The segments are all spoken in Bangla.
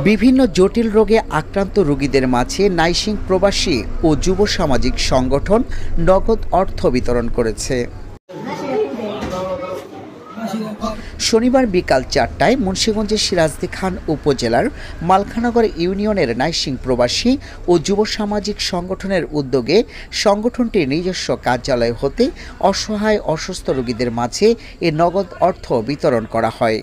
বিভিন্ন জটিল রোগে আক্রান্ত রোগীদের মাঝে নাইসিং প্রবাসী ও যুব সামাজিক সংগঠন নগদ অর্থ বিতরণ করেছে। শনিবার বিকাল 4টায় মুন্সিগঞ্জের সিরাজদি খান উপজেলার মালখানগর ইউনিয়নের নাইসিং প্রবাসী ও যুব সামাজিক সংগঠনের উদ্যোগে সংগঠনটির নিজস্ব কার্যালয় হতে অসহায় অসুস্থ রোগীদের মাঝে এ নগদ অর্থ বিতরণ করা হয়।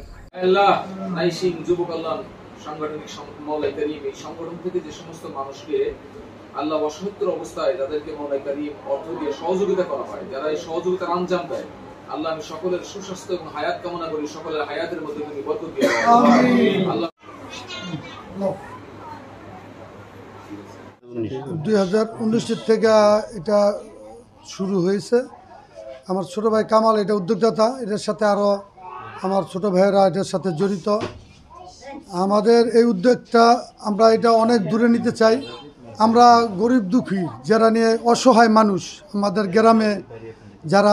নাইসিং যুব কল্যাণ সাংগঠনিক মাওলাই কারীম এই সংগঠন থেকে যে সমস্ত মানুষকে আল্লাহ অসহায় অবস্থায় যাদেরকে মাওলাই কারীম অর্থ দিয়ে সহযোগিতা করা হয়, যারা এই সহযোগিতার আঞ্জাম দেয়, আল্লাহ আমি সকলের সুস্বাস্থ্য এবং হায়াত কামনা করি, সকলের হায়াতের মধ্যে তুমি বরকত দিয়ে দাও। আল্লাহ 2019 থেকে এটা শুরু হয়েছে। আমার ছোট ভাই কামাল এটা উদ্যোক্তা, এটার সাথে আরো আমার ছোট ভাইয়েরা এটার সাথে জড়িত। আমাদের এই উদ্যোগটা আমরা এটা অনেক দূরে নিতে চাই। আমরা গরিব দুঃখী যারা নিয়ে অসহায় মানুষ আমাদের গ্রামে যারা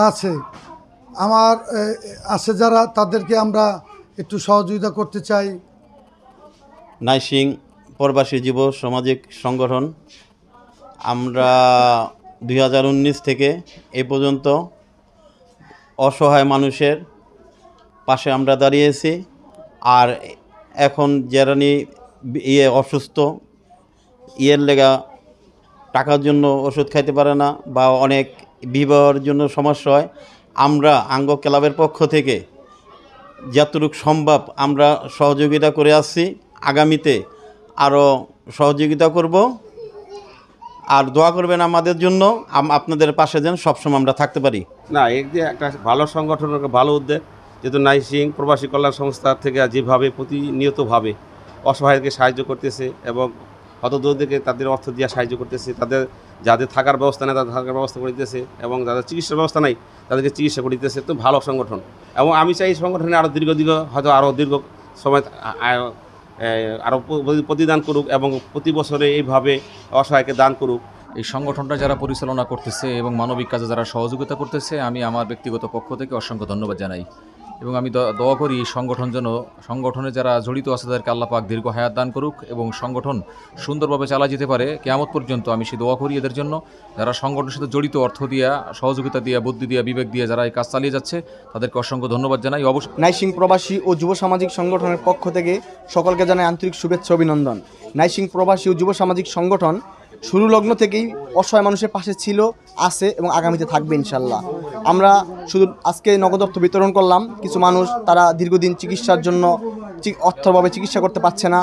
আছে যারা তাদেরকে আমরা একটু সহযোগিতা করতে চাই। নাইসিং প্রবাসী যুব সামাজিক সংগঠন আমরা 2019 থেকে এই পর্যন্ত অসহায় মানুষের পাশে আমরা দাঁড়িয়েছি। আর এখন যারা অসুস্থ লেগা টাকার জন্য ওষুধ খাইতে পারে না বা অনেক বিবাহের জন্য সমস্যা হয়, আমরা আঙ্গ ক্লাবের পক্ষ থেকে যতটুকু সম্ভব আমরা সহযোগিতা করে আসছি। আগামীতে আরও সহযোগিতা করব। আর দোয়া করবেন আমাদের জন্য, আপনাদের পাশে যেন সবসময় আমরা থাকতে পারি। না, এই যে একটা ভালো সংগঠন, ভালো উদ্যোগ, যেহেতু নাইসিং প্রবাসী কল্যাণ সংস্থা থেকে যেভাবে প্রতিনিয়তভাবে অসহায়কে সাহায্য করতেছে এবং হতদরিদ্রদেরকে তাদের অর্থ দিয়ে সাহায্য করতেছে, যাদের থাকার ব্যবস্থা নেই তাদের থাকার ব্যবস্থা করে দিতেছে এবং যাদের চিকিৎসার ব্যবস্থা নাই তাদেরকে চিকিৎসা করে দিতেছে। তো ভালো সংগঠন এবং আমি চাই এই সংগঠনে আরও দীর্ঘ হয়তো আরও দীর্ঘ সময় আরও প্রতিদান করুক এবং প্রতি বছরে এইভাবে অসহায়কে দান করুক। এই সংগঠনটা যারা পরিচালনা করতেছে এবং মানবিক কাজে যারা সহযোগিতা করতেছে, আমি আমার ব্যক্তিগত পক্ষ থেকে অসংখ্য ধন্যবাদ জানাই এবং আমি দোয়া করি সংগঠনে যারা জড়িত আছে তাদেরকে আল্লাহ পাক দীর্ঘ হায়াত দান করুক এবং সংগঠন সুন্দরভাবে চালা যেতে পারে কিয়ামত পর্যন্ত। আমি সে দোয়া করি এদের জন্য, যারা সংগঠনের সাথে জড়িত, অর্থ দিয়া, সহযোগিতা দিয়া, বুদ্ধি দিয়া, বিবেক দিয়ে যারা এই কাজ চালিয়ে যাচ্ছে তাদেরকে অসংখ্য ধন্যবাদ জানাই। অবশ্যই নাইসিং প্রবাসী ও যুব সামাজিক সংগঠনের পক্ষ থেকে সকলকে জানাই আন্তরিক শুভেচ্ছা অভিনন্দন। নাইসিং প্রবাসী ও যুব সামাজিক সংগঠন শুরু লগ্ন থেকেই অসহায় মানুষের পাশে ছিল, আছে এবং আগামীতে থাকবে ইনশাল্লাহ। আমরা শুধু আজকে নগদ অর্থ বিতরণ করলাম। কিছু মানুষ তারা দীর্ঘদিন চিকিৎসার জন্য অর্থভাবে চিকিৎসা করতে পারছে না,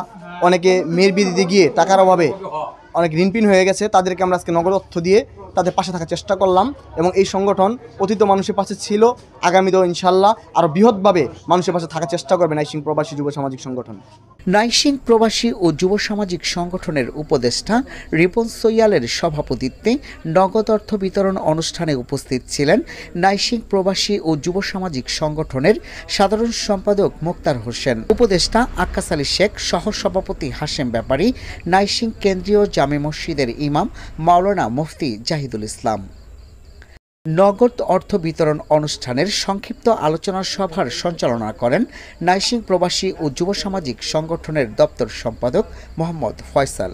অনেকে মেয়ের বিয়ে দিতে গিয়ে টাকার অভাবে অনেক ঋণপিন হয়ে গেছে, তাদেরকে আমরা আজকে নগদ অর্থ দিয়ে তাদের পাশে থাকার চেষ্টা করলাম এবং এই সংগঠন অতীত মানুষের পাশে ছিল, আগামীতেও ইনশাল্লাহ আরও বৃহৎভাবে মানুষের পাশে থাকার চেষ্টা করবে নাইসিং প্রবাসী যুব সামাজিক সংগঠন। নাইসিং প্রবাসী ও যুব সামাজিক সংগঠনের উপদেষ্টা রিপন সৈয়ালের সভাপতিত্বে নগদ অর্থ বিতরণ অনুষ্ঠানে উপস্থিত ছিলেন নাইসিং প্রবাসী ও যুব সামাজিক সংগঠনের সাধারণ সম্পাদক মোক্তার হোসেন, উপদেষ্টা আক্কাস আলী শেখ, সহ সভাপতি হাশেম ব্যাপারী, নাইসিং কেন্দ্রীয় জামে মসজিদের ইমাম মাওলানা মুফতি জাহিদুল ইসলাম। নগদ অর্থ বিতরণ অনুষ্ঠানের সংক্ষিপ্ত আলোচনা সভার সঞ্চালনা করেন নাইসিং প্রবাসী ও যুব সামাজিক সংগঠনের দপ্তর সম্পাদক মোহাম্মদ ফয়সাল।